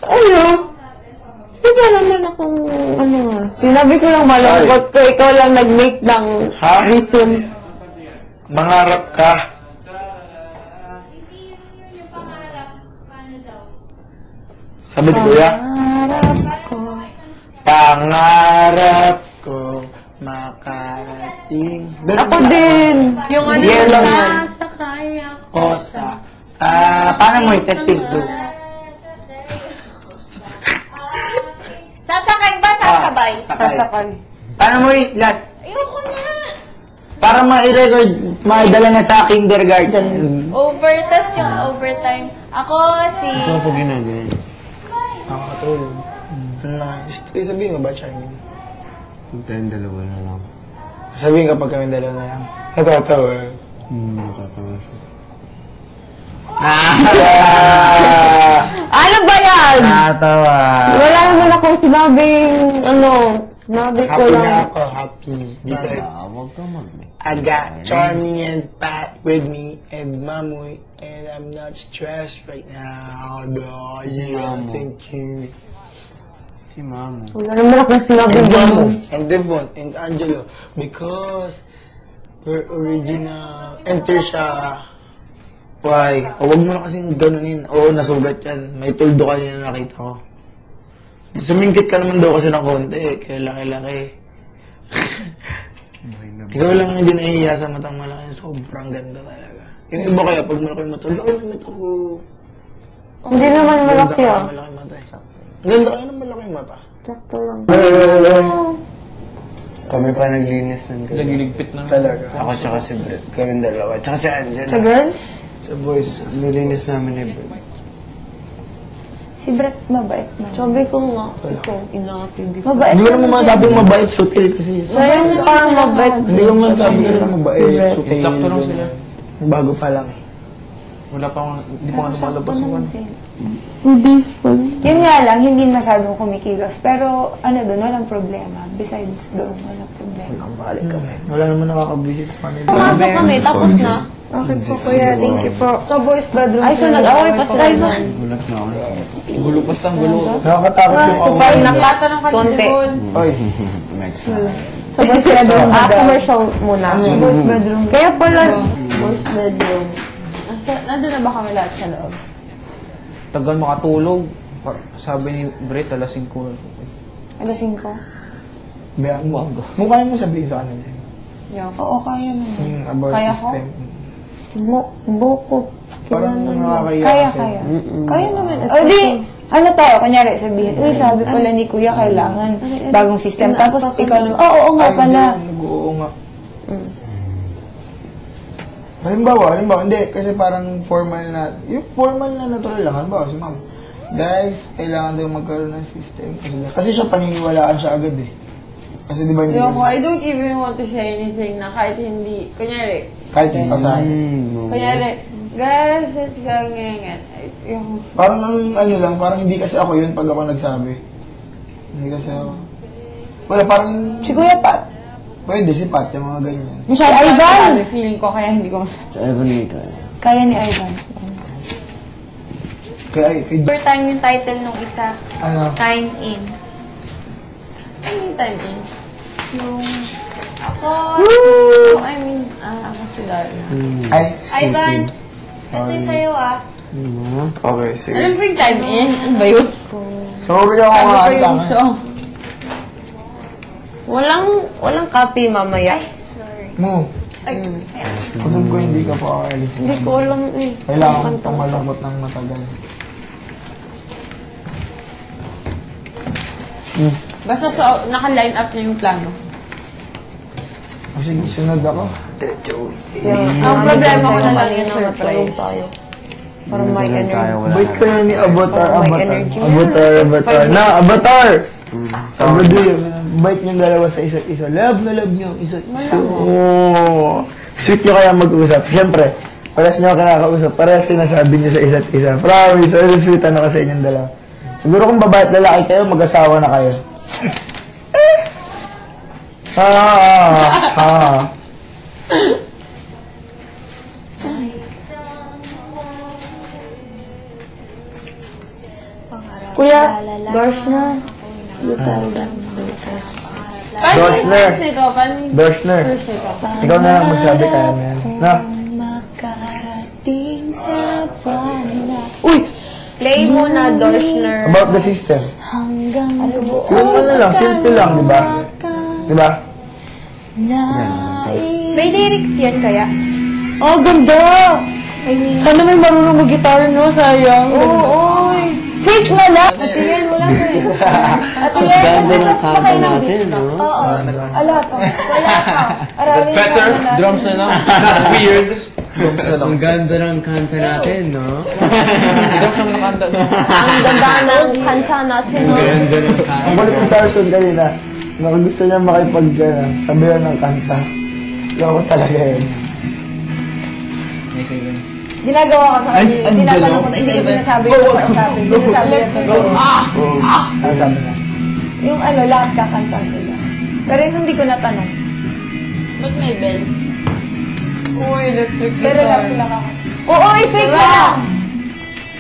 Ano? Hindi naman akong, ano nga. Sinabi ko lang malungkot ko, ikaw lang nag-make ng reason. Mangarap ka. Sabi ni Kuya? Pangarap ko makarating. Ako din. Yung ano Yan lang yan. nasa kaya O sa... paano mo i-testing to? Sasakay ba? Sasabay? Sasakay. Paano mo i-last? Ayoko na. Para ma-record, maidala na sa kindergarten. Tas yung overtime. Ako si... Ito po ginagawa. Nakakatulog. Nice. Sabihin ko ba, Charmin? Kung tayong dalawa na lang. Sabihin kapag kami dalawa na lang. Natatawa. Natatawa siya. Ano ba yan? Natatawa. Wala naman ako sinabing, ano, sinabi ko Happy na lang. ako, happy. Because Huwag ka I got Charming and Pat with me and Mamoy and I'm not stressed right now. No, yeah, thank you. Si Mamo. Wala naman ako sinabing And Mamo, gano'n. and Devon, and Angelo. Because we're original. Enter siya. Why? O, wag mo na kasing ganunin. Oo, nasugat yan. May tuldo kanina na nakita ko. Sumingkit ka naman daw kasi ng konti. Kaya laki-laki. Ikaw lang hindi nahihiya sa matang malaki. Sobrang ganda talaga. Yung iba kaya pag malaki yung mata, laki ng mata ko. Hindi naman malaki Ganda ah. ka, malaki mata eh. Ganda ka ng malaki mata. Sakto lang. Kami pa naglinis ng gabi. Nagliligpit na. Talaga. Ako tsaka si Brett. Kami dalawa. Tsaka si Angela. Sa girls? Sa boys. Nilinis namin ni Brett. Si Brett mabait na. Sabi ko nga, ikaw, inatid. Mabait Hindi ko naman masabing mabait, sutil kasi. Sayang parang mabait. Hindi ko naman sabi na mabait, sutil. Sakto lang sila. Bago pa lang eh. Wala pa akong, hindi pa nga lumalabas yung ano. Yun nga lang, hindi masyadong kumikilos. Pero ano doon, walang problema. Besides doon, walang problema. Ang balik kami. Wala naman nakakabisit sa kanila. Pumasok kami, tapos na. Okay po, kuya. Thank you po. Sa boys bedroom. Ay, so nag-away pa sila. Gulat na ako. Gulo, basta ang gulo. Nakakatakot yung away. Parang Nagtatanong ka ni Konti. Devon. Oy, Next na. Sa boys bedroom. Commercial muna. Boys bedroom. Kaya pala, Boys bedroom. Nandun na ba kami lahat sa loob? Tagal makatulog. Sabi ni Brett, alas 5 na. Alas 5. Bea, Umaga. mukha mo sabihin sa kanila. Oo, kaya naman. Yung about Kaya this ko? time. buko. Parang nakakaya Kaya, kasi. kaya. Kaya naman. O di, ano tayo, kunyari sabihin, uy, sabi pala ni kuya, kailangan bagong system. Tapos ikaw naman, oo nga Ay, pala. hindi, nag-oo nga. Halimbawa, hindi, kasi parang formal na, yung formal na natural lang, halimbawa si ma'am, guys, kailangan daw magkaroon ng system. Kasi siya paniniwalaan siya agad eh. Kasi di ba hindi Yoko, kasi, I don't even want to say anything na kahit hindi, kunyari, kahit si pasahe. kunyari, guys, let's go ngayon. Yung, Parang ano lang, parang hindi kasi ako yun pag ako nagsabi. Hindi kasi ako. Wala, parang, Si kuya Pat. pwede si Pat, yung mga ganyan. Si Ivan. feeling ko, kaya hindi ko. Sa Evan may kaya. Kaya ni Ivan. Kaya, Overtime yung title nung isa. ano, Time in. Ano yung time in? Yung, ako, I mean, ako si Darna. ay, Ivan, ito yung sayo okay, sige. Alam ko yung time in? Ano ba yun? Sorry ako Ano nga, ko yung song? Walang copy mamaya. Sorry. Mo. Pagod ko hindi ka pa aalis. Hindi ko alam eh. Kailangan pang malungkot ng matagal. Basta naka-line up na yung plano. Kasi sunod ako. Ang problema ko na lang yung surprise. Tayo. Para may energy. Bait kaya ni Avatar, May Avatar. energy. Avatar. Na, Avatar! Sabi din, bait niyong dalawa sa isa't isa. Love na love niyo, isa't isa. Oo. Sweet niyo kaya mag-usap. Siyempre, parehas niyo kinakausap. Parehas sinasabi niyo sa isa't isa. Promise, ano sweet ano ka sa inyong dalawa. Siguro kung babae at lalaki kayo, mag-asawa na kayo. Kuya, Dorshner. You tell them. Dorshner. Dorshner. First nito. Ikaw na lang magsabi, kaya na yan. Na? Makarating sa panila. Uy! Play mo na, Dorshner. About the system. Hanggang Yun mo na lang, simple lang, di ba? Di ba? May lyrics yan kaya? Oh, ganda! Sana may marunong mag-guitar, no? Sayang. Oo, fake na lang! Ate Yen, wala ka eh. Ate Yen, Ganda ng nagpas pa kanta kayo ng natin, beat. no? Oo, ala pa. Wala pa. Aralin Better, natin natin. drums na lang. Weird. Drums na lang. Ang ganda ng kanta natin, no? Drums ang nakanta. Ang ganda ng kanta natin, no? Ganda ng kanta. Ang balik ng Carson kanina, na kung gusto niya makipag, sabihan ng kanta, ikaw ko talaga yun. Ginagawa ko sa kanila. Tinatanong ko na hindi ko sinasabi ko sabi. Sinasabi ko. Ano sabi niya? Yung ano, lahat kakanta sila. Pero yung hindi ko natanong. Ba't may bell? Uy, electric guitar. Pero lang sila kakanta. Oo, fake na lang!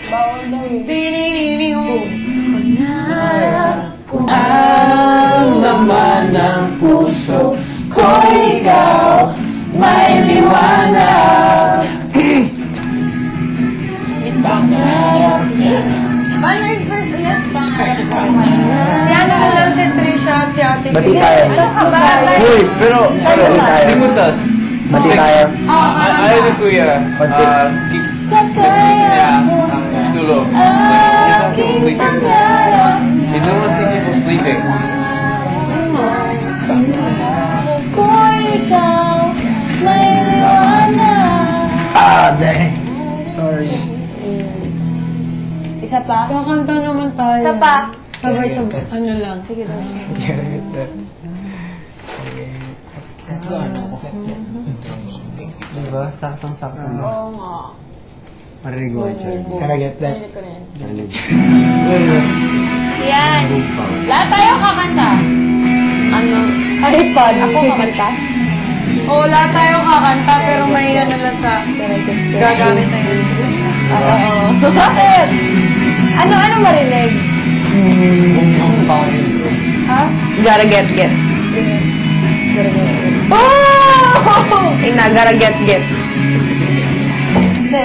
Bawal daw eh. Ang laman ng puso ko ikaw may liwanag. Paano yung first ulit? Pangarap ko. Si ano mo lang si Trisha at si Ate Bati tayo. Uy, pero, bati tayo. Limutas. Bati tayo. Ayaw ni Kuya. Sakay ako Sulo. aking pangarap. He don't want to see people sleeping. Pangarap ko ikaw may liwanag. Ah, dang. Sorry. Isa pa? Kakanta naman tayo. Isa pa? Sabay-sabay. Ano lang. Sige daw. Diba? Saktong-sakto. Oo nga. Marinig mo, Charlie. Can I get that? Narinig ko rin. Marinig. Yan. Lahat tayo kakanta. Ano? iPad. Ako kakanta? Oo, lahat tayo kakanta, pero may ano lang sa gagamit na yun. Oo. Bakit? Ano marinig? Ha? Gotta get. Oh! Ina, gotta get. Hindi,